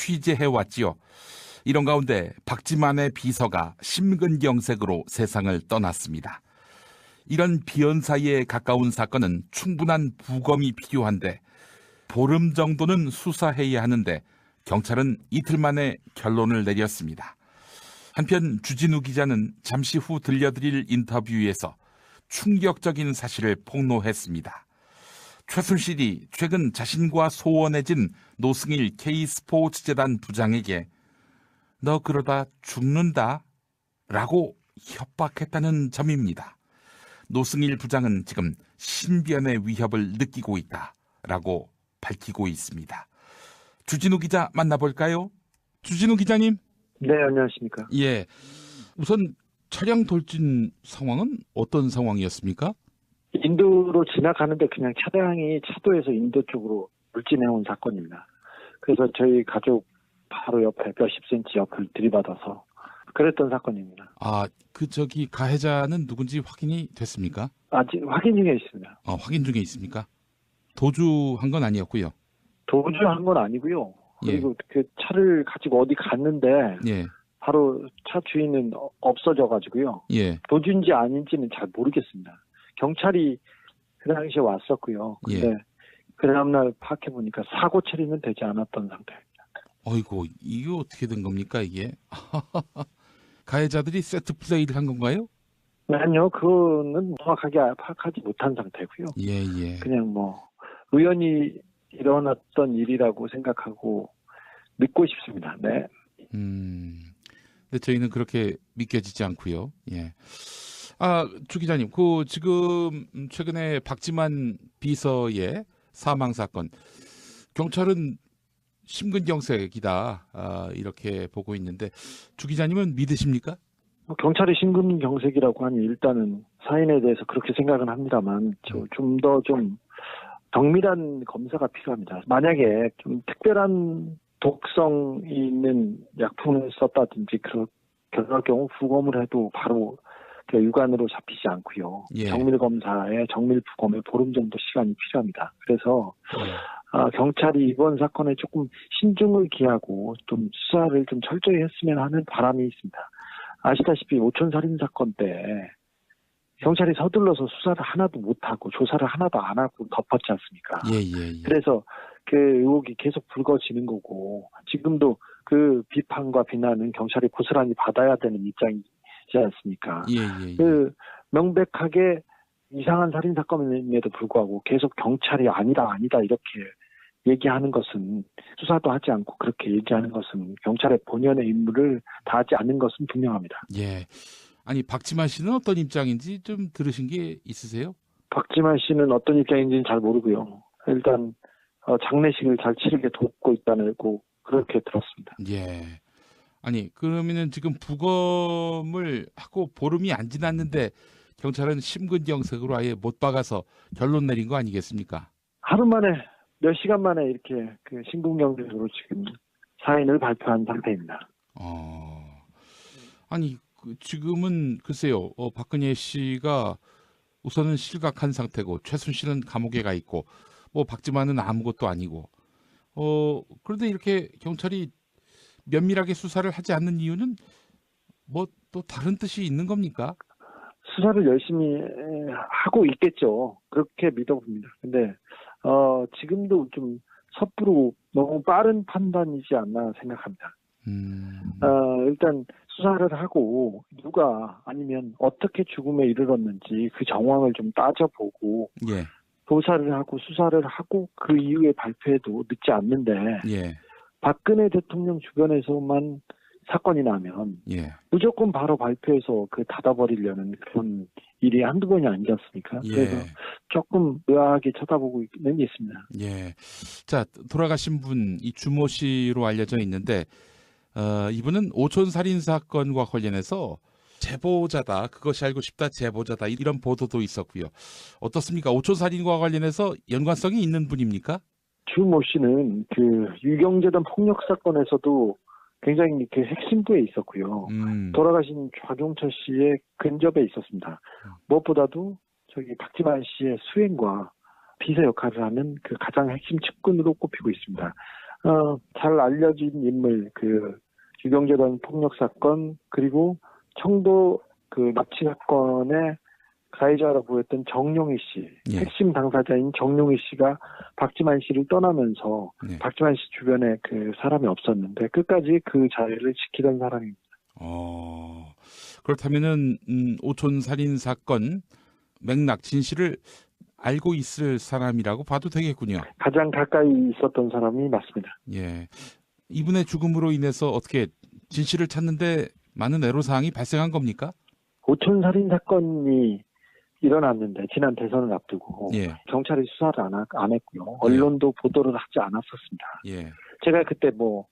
취재해왔지요. 이런 가운데 박지만의 비서가 심근경색으로 세상을 떠났습니다. 이런 비연사에 가까운 사건은 충분한 부검이 필요한데 보름 정도는 수사해야 하는데 경찰은 이틀 만에 결론을 내렸습니다. 한편 주진우 기자는 잠시 후 들려드릴 인터뷰에서 충격적인 사실을 폭로했습니다. 최순실이 최근 자신과 소원해진 노승일 K스포츠재단 부장에게 너 그러다 죽는다 라고 협박했다는 점입니다. 노승일 부장은 지금 신변의 위협을 느끼고 있다라고 밝히고 있습니다. 주진우 기자 만나볼까요? 주진우 기자님. 네, 안녕하십니까. 예. 우선 차량 돌진 상황은 어떤 상황이었습니까? 인도로 지나가는데 그냥 차량이 차도에서 인도 쪽으로 물진해온 사건입니다. 그래서 저희 가족 바로 옆에 몇십 센치 옆을 들이받아서 그랬던 사건입니다. 아, 가해자는 누군지 확인이 됐습니까? 아직 확인 중에 있습니다. 확인 중에 있습니까? 도주한 건 아니었고요. 도주한 건 아니고요. 그리고 예. 그 차를 가지고 어디 갔는데 예. 바로 차 주인은 없어져가지고요. 예. 도주인지 아닌지는 잘 모르겠습니다. 경찰이 그 당시에 왔었고요. 근데 예. 그 다음날 파악해보니까 사고 처리는 되지 않았던 상태입니다. 어이고, 이게 어떻게 된 겁니까, 이게? 가해자들이 세트 플레이를 한 건가요? 아니요, 그거는 정확하게 파악하지 못한 상태고요. 예, 예. 그냥 우연히 일어났던 일이라고 생각하고 믿고 싶습니다. 네. 근데 저희는 그렇게 믿겨지지 않고요. 예. 주 기자님, 지금 최근에 박지만 비서의 사망 사건, 경찰은 심근경색이다 이렇게 보고 있는데 주 기자님은 믿으십니까? 경찰이 심근경색이라고 하니 일단은 사인에 대해서 그렇게 생각은 합니다만 좀 더 정밀한 검사가 필요합니다. 만약에 좀 특별한 독성이 있는 약품을 썼다든지 그럴 경우 부검을 해도 바로 유관으로 잡히지 않고요. 예. 정밀 검사에 정밀 부검에 보름 정도 시간이 필요합니다. 그래서 경찰이 이번 사건에 조금 신중을 기하고 좀 수사를 좀 철저히 했으면 하는 바람이 있습니다. 아시다시피 오촌 살인 사건 때 경찰이 서둘러서 수사를 하나도 못하고 조사를 하나도 안 하고 덮었지 않습니까? 예. 그래서 그 의혹이 계속 불거지는 거고 지금도 그 비판과 비난은 경찰이 고스란히 받아야 되는 입장이지 않습니까? 예. 명백하게 이상한 살인 사건임에도 불구하고 계속 경찰이 아니다 이렇게 얘기하는 것은 수사도 하지 않고 그렇게 얘기하는 것은 경찰의 본연의 임무를 다하지 않는 것은 분명합니다. 예. 아니 박지만 씨는 어떤 입장인지 좀 들으신 게 있으세요? 박지만 씨는 어떤 입장인지는 잘 모르고요. 일단 장례식을 잘 치르게 돕고 있다고 그렇게 들었습니다. 예. 아니 그러면은 지금 부검을 하고 보름이 안 지났는데 경찰은 심근경색으로 아예 못 박아서 결론 내린 거 아니겠습니까? 하루 만에 몇 시간 만에 이렇게 심근경색으로 지금 사인을 발표한 상태입니다. 아니 지금은 글쎄요. 박근혜 씨가 우선은 실각한 상태고 최순실은 감옥에 가 있고 박지만은 아무것도 아니고 그런데 이렇게 경찰이 면밀하게 수사를 하지 않는 이유는 또 다른 뜻이 있는 겁니까? 수사를 열심히 하고 있겠죠. 그렇게 믿어봅니다. 근데 지금도 좀 섣부르고 너무 빠른 판단이지 않나 생각합니다. 일단 수사를 하고 누가 아니면 어떻게 죽음에 이르렀는지 그 정황을 좀 따져보고 예. 조사를 하고 수사를 하고 그 이후에 발표해도 늦지 않는데 예. 박근혜 대통령 주변에서만 사건이 나면 무조건 바로 발표해서 닫아버리려는 그런 일이 한두 번이 아니지 않습니까? 예. 그래서 조금 의아하게 쳐다보고 있는 게 있습니다. 예. 자, 돌아가신 분, 이 주모 씨로 알려져 있는데 이분은 오촌 살인 사건과 관련해서 제보자다, 그것이 알고 싶다, 제보자다 이런 보도도 있었고요. 어떻습니까? 오촌 살인과 관련해서 연관성이 있는 분입니까? 주모 씨는 유경재단 폭력 사건에서도 굉장히 핵심부에 있었고요. 돌아가신 좌경철 씨의 근접에 있었습니다. 무엇보다도 박지만 씨의 수행과 비서 역할을 하는 가장 핵심 측근으로 꼽히고 있습니다. 잘 알려진 인물, 그 유경재단 폭력 사건, 그리고 청도 그 납치 사건의 가해자로 보였던 정용희 씨, 예. 핵심 당사자인 정용희 씨가 박지만 씨를 떠나면서 네. 박지만 씨 주변에 그 사람이 없었는데 끝까지 그 자리를 지키던 사람입니다. 그렇다면은 오촌 살인 사건 맥락 진실을 알고 있을 사람이라고 봐도 되겠군요. 가장 가까이 있었던 사람이 맞습니다. 예. 이분의 죽음으로 인해서 어떻게 진실을 찾는데 많은 애로사항이 발생한 겁니까? 오촌 살인 사건이 일어났는데 지난 대선을 앞두고 예. 경찰이 수사를 안 했고요. 언론도 보도를 하지 않았었습니다. 예. 제가 그때 뭐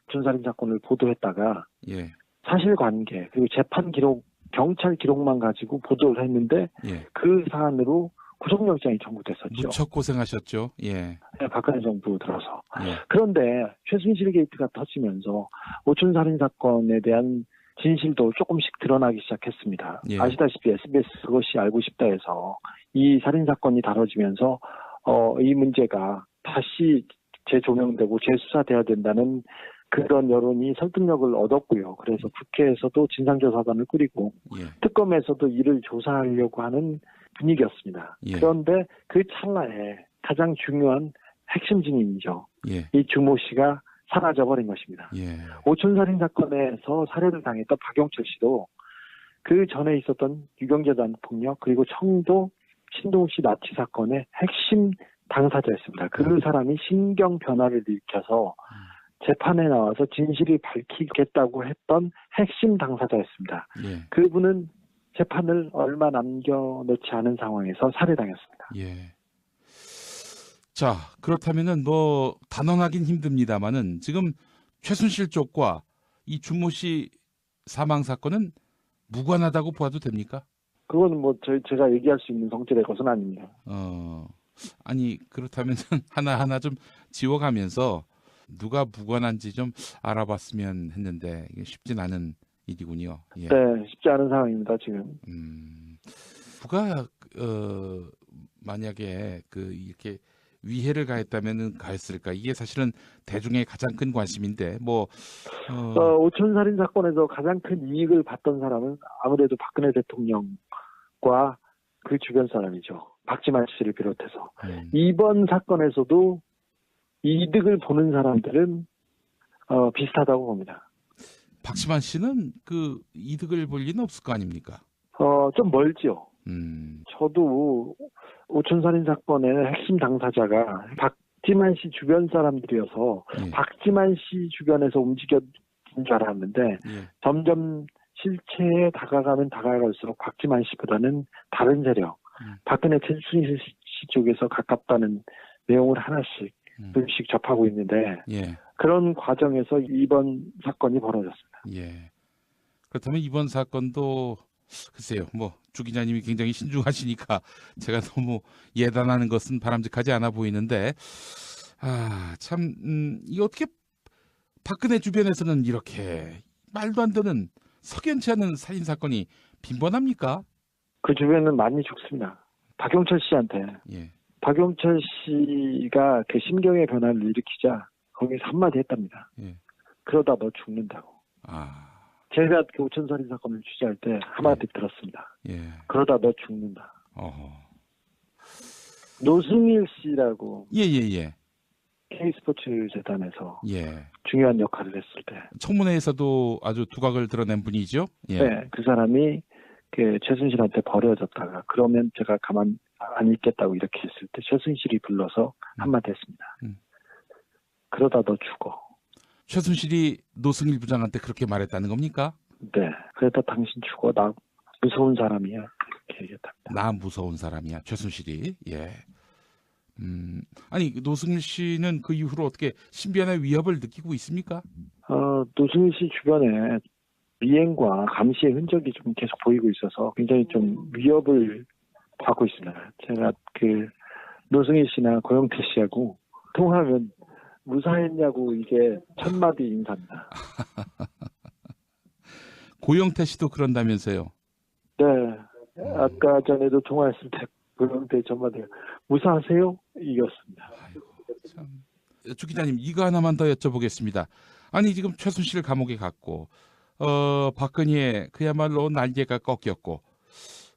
오촌 살인 사건을 보도했다가 예. 사실관계 그리고 재판 기록, 경찰 기록만 가지고 보도를 했는데 예. 그 사안으로 구속영장이 청구됐었죠. 무척 고생하셨죠. 예. 박근혜 정부 들어서. 예. 그런데 최순실 게이트가 터지면서 오촌 살인 사건에 대한 진실도 조금씩 드러나기 시작했습니다. 예. 아시다시피 SBS 그것이 알고 싶다에서 이 살인 사건이 다뤄지면서 이 문제가 다시 재조명되고 재수사돼야 된다는 그런 여론이 설득력을 얻었고요. 그래서 국회에서도 진상조사단을 꾸리고 예. 특검에서도 이를 조사하려고 하는 분위기였습니다. 예. 그런데 그 찰나에 가장 중요한 핵심 증인이죠. 예. 이 주모 씨가 사라져버린 것입니다. 예. 오촌살인 사건에서 살해를 당했던 박영철 씨도 그 전에 있었던 유경재단 폭력 그리고 청도 신동욱 씨 납치 사건의 핵심 당사자였습니다. 그 사람이 신경 변화를 일으켜서 재판에 나와서 진실을 밝히겠다고 했던 핵심 당사자였습니다. 예. 그분은 재판을 얼마 남겨놓지 않은 상황에서 살해당했습니다. 예. 자, 그렇다면은 뭐 단언하긴 힘듭니다만은 지금 최순실 쪽과 이 준모 씨 사망 사건은 무관하다고 봐도 됩니까? 그거는 뭐 제가 얘기할 수 있는 성질의 것은 아닙니다. 아니 그렇다면은 하나하나 좀 지워가면서 누가 무관한지 좀 알아봤으면 했는데 이게 쉽진 않은 일이군요. 예. 네, 쉽지 않은 상황입니다, 지금. 누가 만약에 이렇게 위해를 가했다면은 가했을까? 이게 사실은 대중의 가장 큰 관심인데 오촌 살인 사건에서 가장 큰 이익을 봤던 사람은 아무래도 박근혜 대통령과 그 주변 사람이죠. 박지만 씨를 비롯해서. 이번 사건에서도 이득을 보는 사람들은 비슷하다고 봅니다. 박지만 씨는 그 이득을 볼 리는 없을 거 아닙니까? 좀 멀지요. 저도 오촌 살인 사건의 핵심 당사자가 박지만 씨 주변 사람들이어서 예. 박지만 씨 주변에서 움직였는 줄 알았는데 예. 점점 실체에 다가가면 다가갈수록 박지만 씨보다는 다른 세력, 박근혜 최순실 씨 쪽에서 가깝다는 내용을 하나씩 둘씩 접하고 있는데 예. 그런 과정에서 이번 사건이 벌어졌습니다. 예. 그렇다면 이번 사건도 글쎄요, 주 기자님이 굉장히 신중하시니까 제가 너무 예단하는 것은 바람직하지 않아 보이는데, 참, 이 어떻게 박근혜 주변에서는 이렇게 말도 안 되는 석연치 않은 살인 사건이 빈번합니까? 그 주변은 많이 죽습니다. 박영철 씨한테. 예. 박영철 씨가 그 심경의 변화를 일으키자 거기서 한마디 했답니다. 예. 그러다 너 죽는다고. 제가 그 오촌 살인 사건을 취재할 때 한마디 들었습니다. 예. 그러다 너 죽는다. 어허. 노승일 씨라고 예. K스포츠 재단에서 예. 중요한 역할을 했을 때. 청문회에서도 아주 두각을 드러낸 분이죠. 예. 네, 그 사람이 그 최순실한테 버려졌다가 그러면 제가 가만 안 있겠다고 이렇게 했을 때 최순실이 불러서 한마디 했습니다. 그러다 너 죽어. 최순실이 노승일 부장한테 그렇게 말했다는 겁니까? 네, 그러다 당신 죽어. 나 무서운 사람이야. 이렇게 얘기했답니다. 나 무서운 사람이야. 최순실이. 예. 아니 노승일 씨는 그 이후로 어떻게 신변의 위협을 느끼고 있습니까? 노승일 씨 주변에 미행과 감시의 흔적이 좀 계속 보이고 있어서 굉장히 좀 위협을 받고 있습니다. 제가 그 노승일 씨나 고영태 씨하고 통화하면 무사했냐고 이게 첫 마디 인사입니다. 고영태 씨도 그런다면서요? 네, 아까 전에도 통화했을 때 고영태 첫 마디가 무사하세요? 이겼습니다. 아이고, 참. 주 기자님, 이거 하나만 더 여쭤보겠습니다. 아니, 지금 최순실 감옥에 갔고, 박근혜 그야말로 날개가 꺾였고,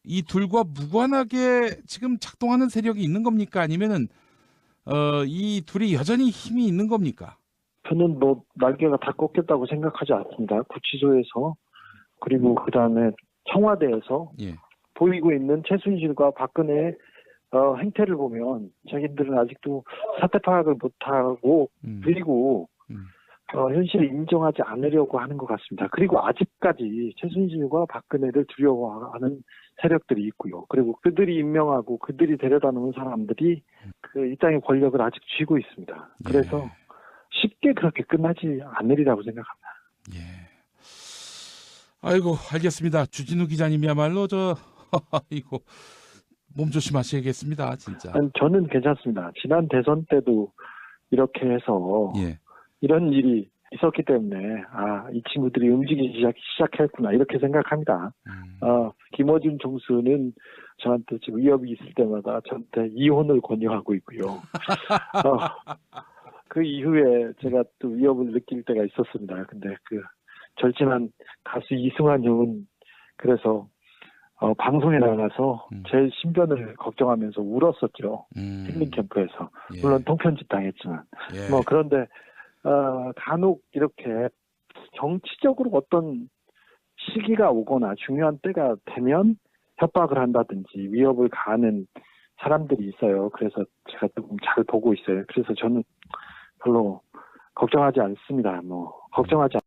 이 둘과 무관하게 지금 작동하는 세력이 있는 겁니까? 아니면은 이 둘이 여전히 힘이 있는 겁니까? 저는 뭐 날개가 다 꺾였다고 생각하지 않습니다. 구치소에서 그리고 그 다음에 청와대에서 예. 보이고 있는 최순실과 박근혜의 행태를 보면 자기들은 아직도 사태 파악을 못하고 그리고 현실을 인정하지 않으려고 하는 것 같습니다. 그리고 아직까지 최순실과 박근혜를 두려워하는 세력들이 있고요. 그리고 그들이 임명하고 그들이 데려다 놓은 사람들이 그 이 땅의 권력을 아직 쥐고 있습니다. 그래서 예. 쉽게 그렇게 끝나지 않으리라고 생각합니다. 예. 아이고, 알겠습니다. 주진우 기자님이야말로 이거 몸 조심하셔야겠습니다, 진짜. 아니, 저는 괜찮습니다. 지난 대선 때도 이렇게 해서 예. 이런 일이 있었기 때문에 이 친구들이 움직이기 시작했구나 이렇게 생각합니다. 김어준 총수는 저한테 지금 위협이 있을 때마다 저한테 이혼을 권유하고 있고요. 그 이후에 제가 또 위협을 느낄 때가 있었습니다. 근데 그 절친한 가수 이승환 형은 그래서 방송에 나가서 제 신변을 걱정하면서 울었었죠. 힐링 캠프에서. 예. 물론 통편집 당했지만. 예. 뭐 그런데 간혹 이렇게 정치적으로 어떤 시기가 오거나 중요한 때가 되면 협박을 한다든지 위협을 가하는 사람들이 있어요. 그래서 제가 조금 잘 보고 있어요. 그래서 저는 별로 걱정하지 않습니다. 걱정하지